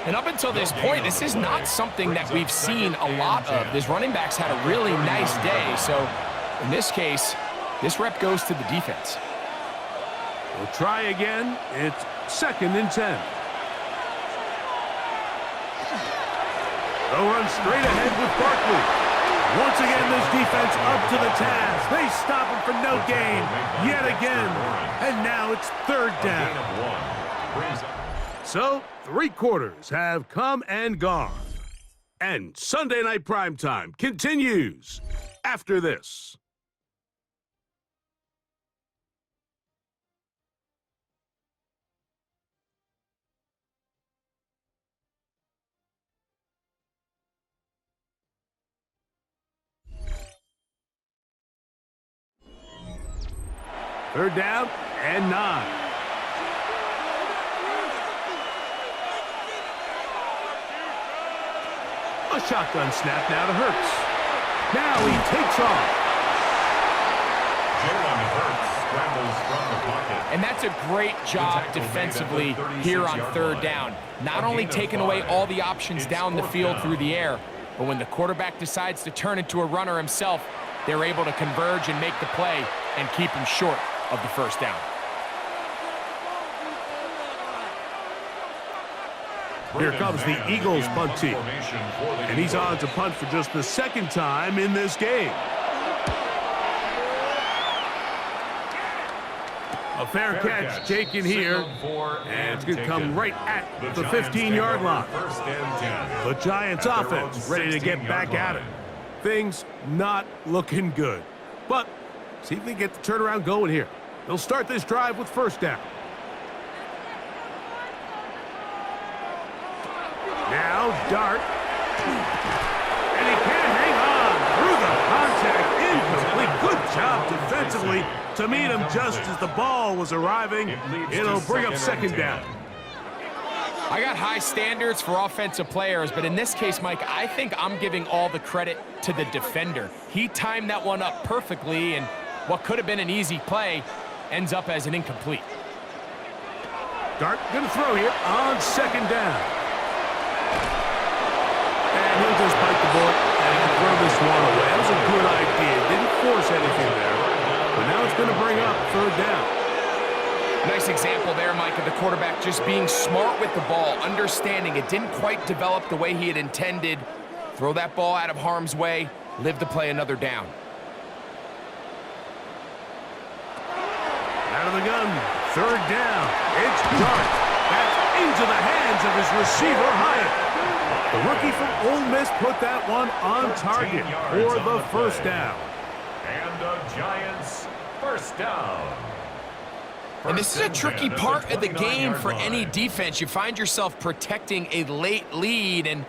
And up until this point, this is not something that we've seen a lot of. This running back's had a really nice day. So, in this case, this rep goes to the defense. We'll try again. It's 2nd and 10. They'll run straight ahead with Barkley. Once again, this defense up to the task. They stop him for no gain yet again. And now it's 3rd down. So, 3 quarters have come and gone. And Sunday Night Primetime continues after this. Third down and 9. A shotgun snap now to Hurts. Now he takes off. Jalen Hurts scrambles from the pocket. And that's a great job defensively here on 3rd down. Not only taking away all the options down the field through the air, but when the quarterback decides to turn into a runner himself, they're able to converge and make the play and keep him short of the 1st down. Here comes the Eagles punt team. And he's on to punt for just the 2nd time in this game. A fair catch taken here. And it's going to come right at the 15-yard line. The Giants offense ready to get back at it. Things not looking good. But see if they get the turnaround going here. They'll start this drive with 1st down. Now Dart. And he can't hang on through the contact. Incomplete. Good job defensively to meet him just as the ball was arriving. It'll bring up 2nd down. I got high standards for offensive players, but in this case, Mike, I think I'm giving all the credit to the defender. He timed that one up perfectly, and what could have been an easy play ends up as an incomplete. Dart going to throw here on 2nd down. And he'll just bite the bullet and throw this one away. That was a good idea. Didn't force anything there. But now it's going to bring up 3rd down. Nice example there, Mike, of the quarterback just being smart with the ball, understanding it didn't quite develop the way he had intended. Throw that ball out of harm's way, live to play another down. Out of the gun, 3rd down. It's Dart. That's into the hands of his receiver, Hyatt. The rookie from Ole Miss put that one on target for the 1st down. And the Giants' 1st down. And this is a tricky part of the game for any defense. You find yourself protecting a late lead, and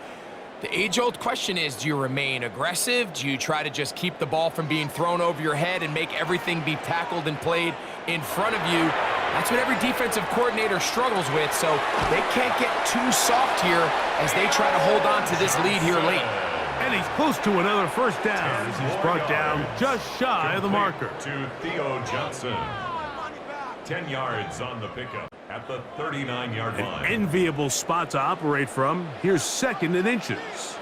the age-old question is, do you remain aggressive? Do you try to just keep the ball from being thrown over your head and make everything be tackled and played in front of you? That's what every defensive coordinator struggles with, so they can't get too soft here as they try to hold on to this lead here late. And he's close to another first down as he's brought down just shy of the marker. To Theo Johnson. 10 yards on the pickup at the 39-yard line. An enviable spot to operate from. Here's 2nd and inches.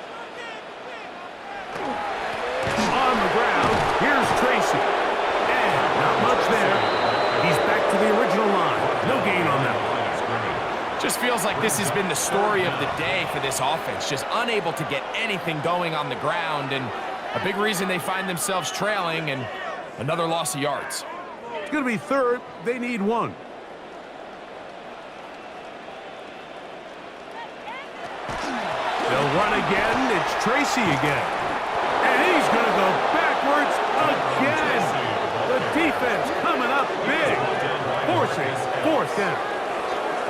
On the ground, here's Tracy. And not much there. He's back to the original line. No gain on that one. Just feels like this has been the story of the day for this offense. Just unable to get anything going on the ground, and a big reason they find themselves trailing, and another loss of yards. It's going to be 3rd. They need 1. They'll run again. It's Tracy again. And he's going to go backwards again. The defense coming up big, forcing 4th down.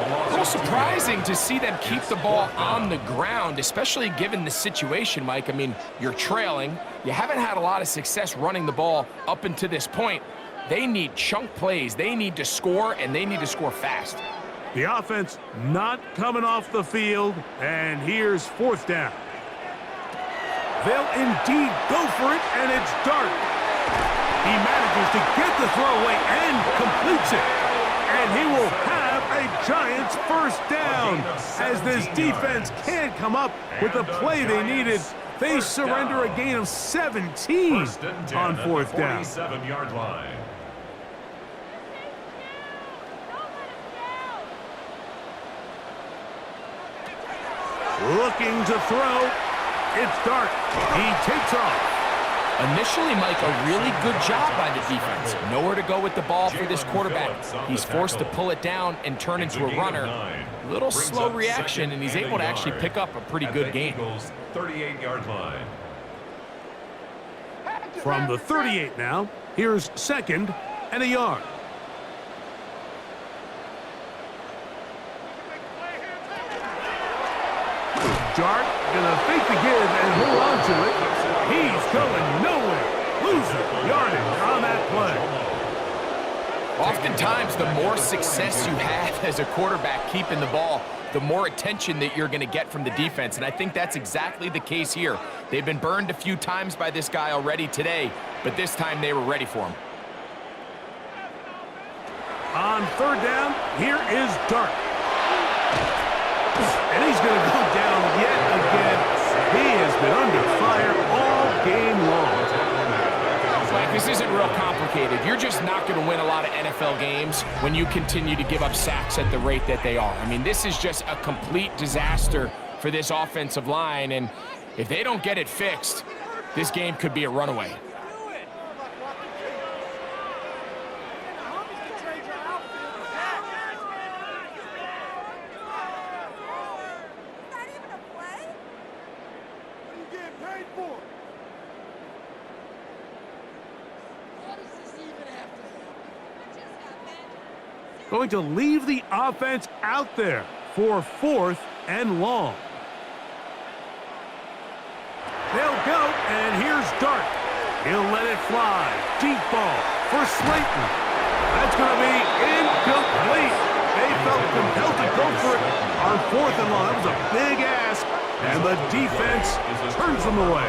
A little surprising to see them keep the ball on the ground, especially given the situation, Mike. I mean, you're trailing. You haven't had a lot of success running the ball up until this point. They need chunk plays. They need to score, and they need to score fast. The offense not coming off the field, and here's 4th down. They'll indeed go for it, and it's Dart. He manages to get the throw away and completes it. And he will have a Giants first down as this defense can't come up with the play they needed. They surrender a gain of 17 on 4th down. 47-yard line. Looking to throw. It's Dart. He takes off. Initially, Mike, a really good job by the defense. Nowhere to go with the ball for this quarterback. He's forced to pull it down and turn into a runner. Little slow reaction, and he's able to actually pick up a pretty good gain. 38-yard line. From the 38 now, here's 2nd and a yard. Dart gonna fake the give and hold on to it. He's going nowhere. Losing yardage on that play. Oftentimes, the more success you have as a quarterback keeping the ball, the more attention that you're going to get from the defense, and I think that's exactly the case here. They've been burned a few times by this guy already today, but this time they were ready for him. On 3rd down, here is Dart. And he's going to go down yet again. He has been under fire all game long. Like, this isn't real complicated. You're just not going to win a lot of NFL games when you continue to give up sacks at the rate that they are. I mean, this is just a complete disaster for this offensive line, and if they don't get it fixed, this game could be a runaway. Going to leave the offense out there for 4th and long. They'll go, and here's Dart. He'll let it fly. Deep ball for Slayton. That's going to be incomplete. They felt compelled to go for it on 4th and long. That was a big ask, and the defense turns them away.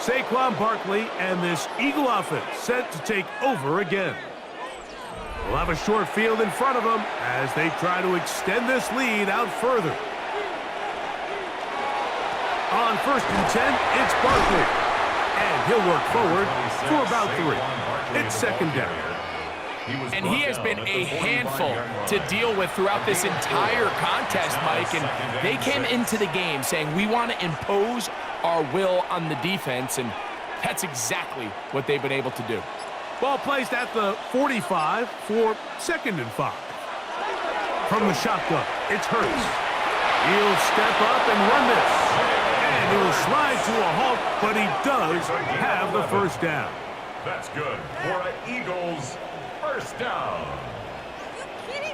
Saquon Barkley and this Eagle offense set to take over again. We'll have a short field in front of them as they try to extend this lead out further. On 1st and 10, it's Barkley. And he'll work forward for about 3. It's 2nd down. And he has been a handful to deal with throughout this entire contest, Mike. And they came into the game saying, we want to impose our will on the defense. And that's exactly what they've been able to do. Ball placed at the 45 for 2nd and 5. From the shotgun, it's Hurts. He'll step up and run this. And he will slide to a halt, but he does have the first down. That's good for an Eagles first down.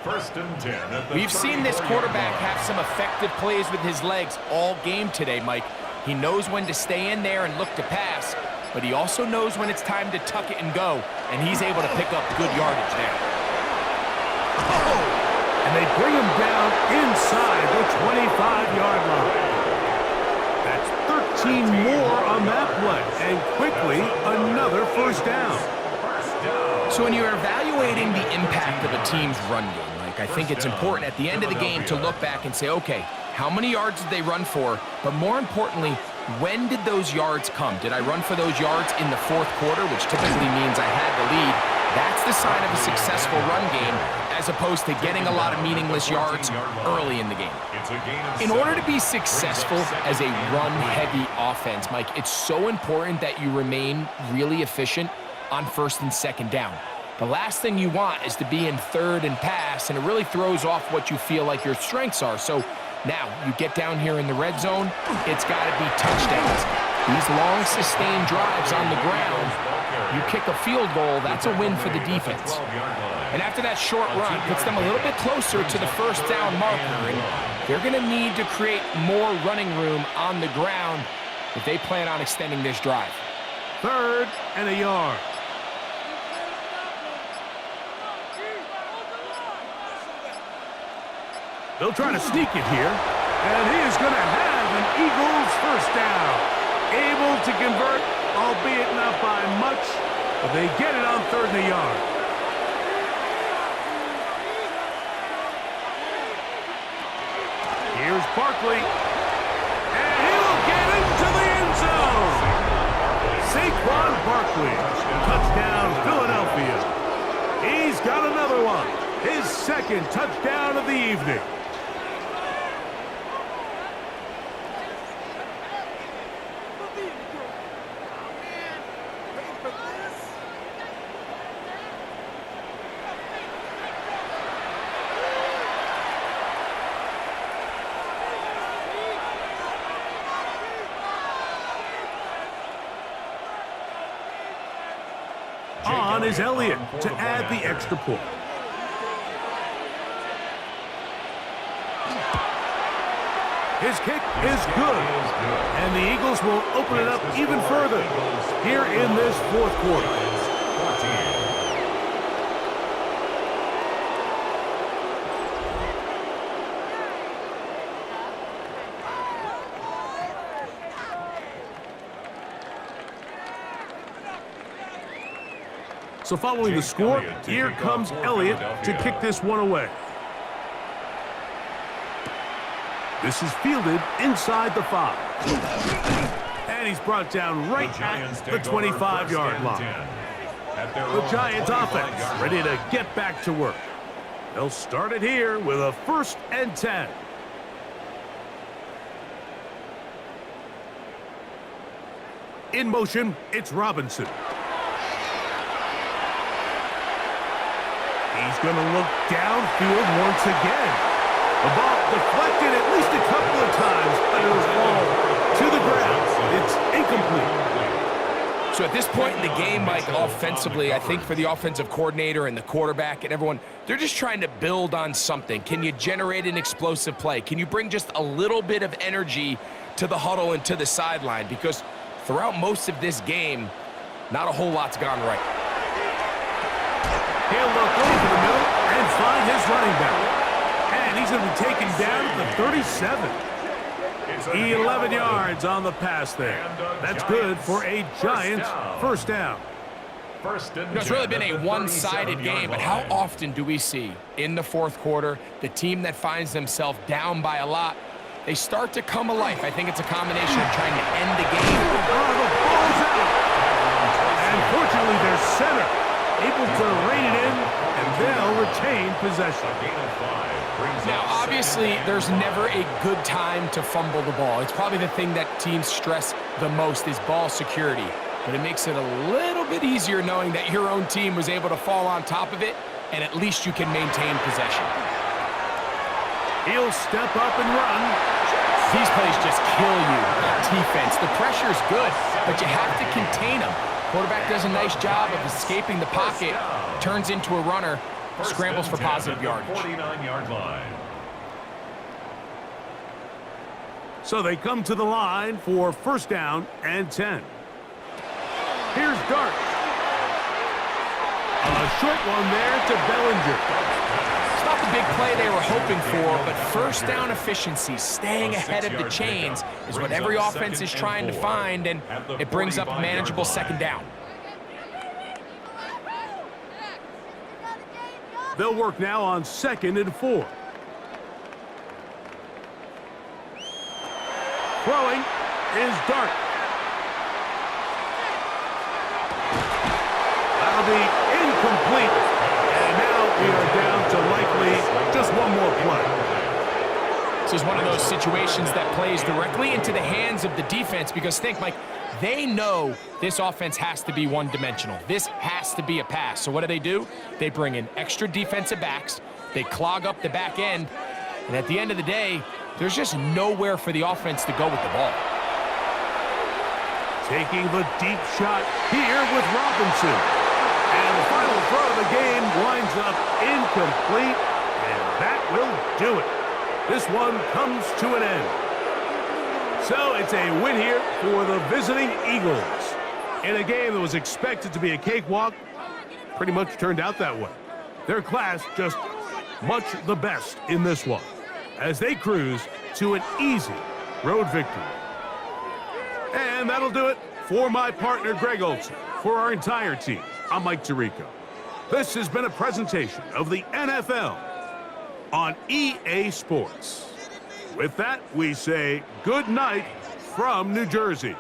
1st and 10 at the We've seen this quarterback have some effective plays with his legs all game today, Mike. He knows when to stay in there and look to pass, but he also knows when it's time to tuck it and go, and he's able to pick up good yardage there. Oh! And they bring him down inside the 25-yard line. That's 13 more on that play, and quickly another first down. So when you're evaluating the impact of a team's run game, I think it's important at the end of the game to look back and say, okay, how many yards did they run for? But more importantly, when did those yards come? Did I run for those yards in the fourth quarter, which typically means I had the lead? That's the sign of a successful run game, as opposed to getting a lot of meaningless yards early in the game. In order to be successful as a run-heavy offense, Mike, it's so important that you remain really efficient on first and second down. The last thing you want is to be in third and pass, and it really throws off what you feel like your strengths are. So now you get down here in the red zone, it's got to be touchdowns. These long sustained drives on the ground, you kick a field goal, that's a win for the defense. And after that short run, puts them a little bit closer to the first down marker, and they're going to need to create more running room on the ground if they plan on extending this drive. 3rd and a yard. They'll try to sneak it here, and he is going to have an Eagles first down. Able to convert, albeit not by much, but they get it on 3rd and a yard. Here's Barkley, and he'll get into the end zone. Saquon Barkley, touchdown Philadelphia. He's got another one, his 2nd touchdown of the evening. On is Elliott to add the extra point. His kick is good, and the Eagles will open it up even further here in this 4th quarter. So following the score, here comes Elliott to kick this one away. This is fielded inside the 5. And he's brought down right at the 25-yard line. The Giants offense ready to get back to work. They'll start it here with a 1st and 10. In motion, it's Robinson. He's going to look downfield once again. The ball deflected at least a couple of times, but it was ball to the ground. It's incomplete. So at this point in the game, Mike, offensively, I think for the offensive coordinator and the quarterback and everyone, they're just trying to build on something. Can you generate an explosive play? Can you bring just a little bit of energy to the huddle and to the sideline? Because throughout most of this game, not a whole lot's gone right. He'll look over the middle and find his running back. And he's going to be taken down at the 37. 11 yards on the pass there. That's good for a Giants first down. It's really been a one-sided game, but how often do we see in the 4th quarter the team that finds themselves down by a lot, they start to come alive? I think it's a combination of trying to end the game. Oh, the ball's out. And fortunately, their center able to rein it in, and they'll retain possession. Now, obviously, there's never a good time to fumble the ball. It's probably the thing that teams stress the most is ball security. But it makes it a little bit easier knowing that your own team was able to fall on top of it, and at least you can maintain possession. He'll step up and run. These plays just kill you on defense. The pressure's good, but you have to contain them. Quarterback does a nice job of escaping the pocket, turns into a runner, scrambles for positive yardage. 49-yard line. So they come to the line for 1st down and 10. Here's Dart. A short one there to Bellinger. It's not the big play they were hoping for, but first down efficiency, staying ahead of the chains, is what every offense is trying to find, and it brings up a manageable second down. They'll work now on 2nd and 4. Throwing is Dart. That'll be incomplete. And now we are down to likely just one more play. This is one of those situations that plays directly into the hands of the defense because think, Mike, they know this offense has to be one-dimensional. This has to be a pass. So what do? They bring in extra defensive backs. They clog up the back end. And at the end of the day, there's just nowhere for the offense to go with the ball. Taking the deep shot here with Robinson. And the final throw of the game winds up incomplete. And that will do it. This one comes to an end. So it's a win here for the visiting Eagles. In a game that was expected to be a cakewalk, pretty much turned out that way. Their class just much the best in this one, as they cruise to an easy road victory. And that'll do it for my partner, Greg Olson. For our entire team, I'm Mike Tirico. This has been a presentation of the NFL on EA Sports. With that, we say good night from New Jersey.